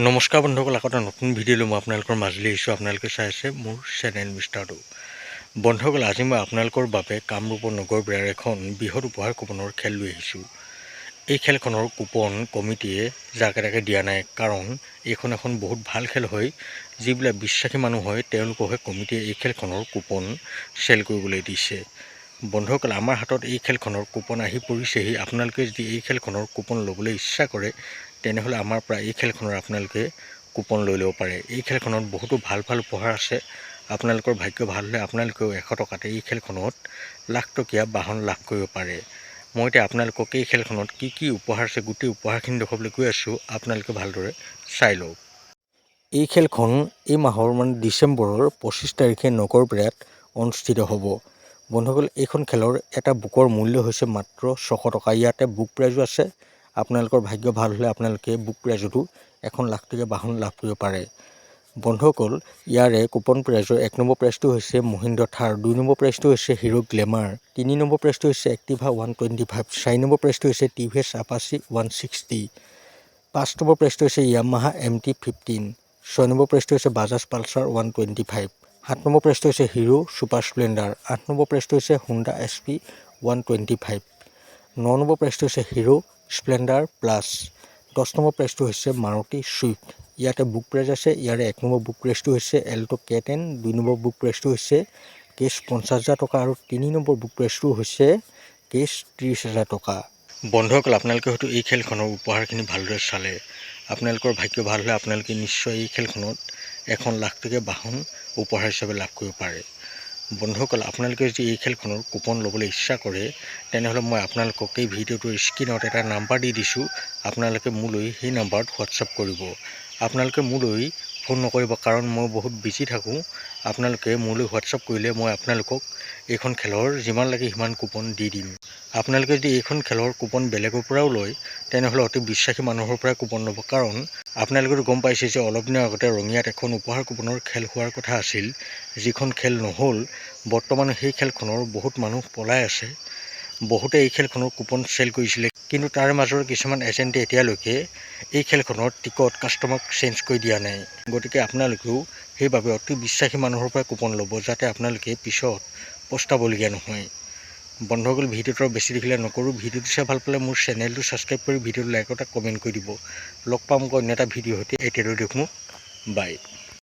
নমস্কাৰ বন্ধুসকল, আকৌ এটা নতুন ভিডিঅ' লৈ মই আপোনালোকৰ মাজলৈ আহিছোঁ। আপোনালোকে চাই আছে মোৰ চেনেল মিষ্টাৰটো। বন্ধুসকল, আজি মই আপোনালোকৰ বাবে কামৰূপ নগৰ ব্ৰেয়াৰ এখন বৃহৎ উপহাৰ কুপনৰ খেল লৈ আহিছোঁ। এই খেলখনৰ কুপন কমিটিয়ে যাকে তাকে দিয়া নাই, কাৰণ এইখন এখন বহুত ভাল খেল হয়। যিবিলাক বিশ্বাসী মানুহ হয় তেওঁলোককহে কমিটিয়ে এই খেলখনৰ কুপন চেল কৰিবলৈ দিছে। বন্ধুসকল, আমাৰ হাতত এই খেলখনৰ কুপন আহি পৰিছেহি। আপোনালোকে যদি এই খেলখনৰ কুপন ল'বলৈ ইচ্ছা কৰে তেনেহ'লে আমাৰ পৰা এই খেলখনৰ আপোনালোকে কুপন লৈ ল'ব পাৰে। এই খেলখনত বহুতো ভাল ভাল উপহাৰ আছে। আপোনালোকৰ ভাগ্য ভাল হ'লে আপোনালোকেও 100 টকাতে এই খেলখনত লাখটকীয়া বাহন লাভ কৰিব পাৰে। মই এতিয়া আপোনালোকক এই খেলখনত কি কি উপহাৰ আছে গোটেই উপহাৰখিনি দেখুৱাবলৈ গৈ আছোঁ। আপোনালোকে ভালদৰে চাই লওক। এই খেলখন এই মাহৰ ডিচেম্বৰৰ 25 তাৰিখে নগৰ ব্ৰেয়াত অনুষ্ঠিত হ'ব। বন্ধুসকল, এইখন খেলৰ এটা বুকৰ মূল্য হৈছে মাত্ৰ 600 টকা। ইয়াতে বুক প্ৰাইজো আছে। আপোনালোকৰ ভাগ্য ভাল হ'লে আপোনালোকে বুক প্ৰাইজতো এখন লাখটকীয়া বাহন লাভ কৰিব পাৰে। বন্ধুসকল, ইয়াৰে কুপন প্ৰাইজৰ 1 নম্বৰ প্ৰাইজটো হৈছে মহিন্দ্ৰা থাৰ, 2 নম্বৰ প্ৰাইজটো হৈছে হিৰো গ্লেমাৰ, 3 নম্বৰ প্ৰাইজটো হৈছে এক্টিভা 125, 4 নম্বৰ প্ৰাইজটো হৈছে টিভিএছ আপাচি 160, 5 নম্বৰ প্ৰাইজটো হৈছে য়ামাহা MT-15, 6 নম্বৰ প্ৰাইজটো হৈছে বাজাজ পালচাৰ 125, 7 নম্বৰ প্ৰাইজটো হৈছে হিৰো ছুপাৰ স্প্লেণ্ডাৰ, 8 নম্বৰ প্ৰাইজটো হৈছে হোণ্ডা SP 125, 9 নম্বৰ প্ৰাইজটো হৈছে হিৰো স্প্লেণ্ডাৰ প্লাছ, 10 নম্বৰ প্ৰাইজটো হৈছে মাৰুতি ছুইফ্ট। ইয়াতে বুক প্ৰাইজ আছে। ইয়াৰে 1 নম্বৰ বুক প্ৰাইজটো হৈছে এল্টো K10, 2 নম্বৰ বুক প্ৰাইজটো হৈছে কেছ 50,000 টকা আৰু 3 নম্বৰ বুক প্ৰাইজটো হৈছে কেছ 30,000 টকা। বন্ধুসকল, আপোনালোকে হয়তো এই খেলখনৰ উপহাৰখিনি ভালদৰে চালে। আপোনালোকৰ ভাগ্য ভাল হ'লে আপোনালোকে নিশ্চয় এই খেলখনত এখন লাখটকীয়া বাহন উপহাৰ হিচাপে লাভ কৰিব পাৰে। বন্ধুসকল, আপোনালোকে যদি এই খেলখনৰ কুপন ল'বলৈ ইচ্ছা কৰে তেনেহ'লে মই আপোনালোকক এই ভিডিঅ'টোৰ স্ক্ৰীনত এটা নাম্বাৰ দি দিছোঁ। আপোনালোকে মোলৈ সেই নাম্বাৰত হোৱাটছআপ কৰিব। আপোনালোকে মোলৈ ফোন নকৰিব, কাৰণ মই বহুত বিজি থাকোঁ। আপোনালোকে মোলৈ হোৱাটছআপ কৰিলে মই আপোনালোকক এইখন খেলৰ যিমান লাগে সিমান কুপন দি দিম। আপোনালোকে যদি এইখন খেলৰ কুপন বেলেগৰ পৰাও লয় তেনেহ'লে অতি বিশ্বাসী মানুহৰ পৰাই কুপন ল'ব, কাৰণ আপোনালোকেতো গম পাইছে যে অলপ দিনৰ আগতে ৰঙিয়াত এখন উপহাৰ কুপনৰ খেল হোৱাৰ কথা আছিল, যিখন খেল নহ'ল। বৰ্তমান সেই খেলখনৰ বহুত মানুহ পলাই আছে। বহুতে এই খেলখনৰ কুপন চেল কৰিছিলে, কিন্তু তাৰ মাজৰ কিছুমান এজেণ্টে এতিয়ালৈকে এই খেলখনৰ টিকট কাষ্টমাৰক চেঞ্জ কৰি দিয়া নাই। গতিকে আপোনালোকেও সেইবাবে অতি বিশ্বাসী মানুহৰ পৰা কুপন ল'ব, যাতে আপোনালোকে পিছত পস্তাবলগীয়া নহয়। বন্ধুসকল, ভিডিঅ'টো বেছি দেখিলে নকৰোঁ। ভিডিঅ'টো চাই ভাল পালে মোৰ চেনেলটো ছাবস্ক্ৰাইব কৰি ভিডিঅ'টো লাইক এটা কমেণ্ট কৰি দিব। লগ পাম অন্য এটা ভিডিঅ' সৈতে। এতিয়ালৈ দিয়ক মোক বাই।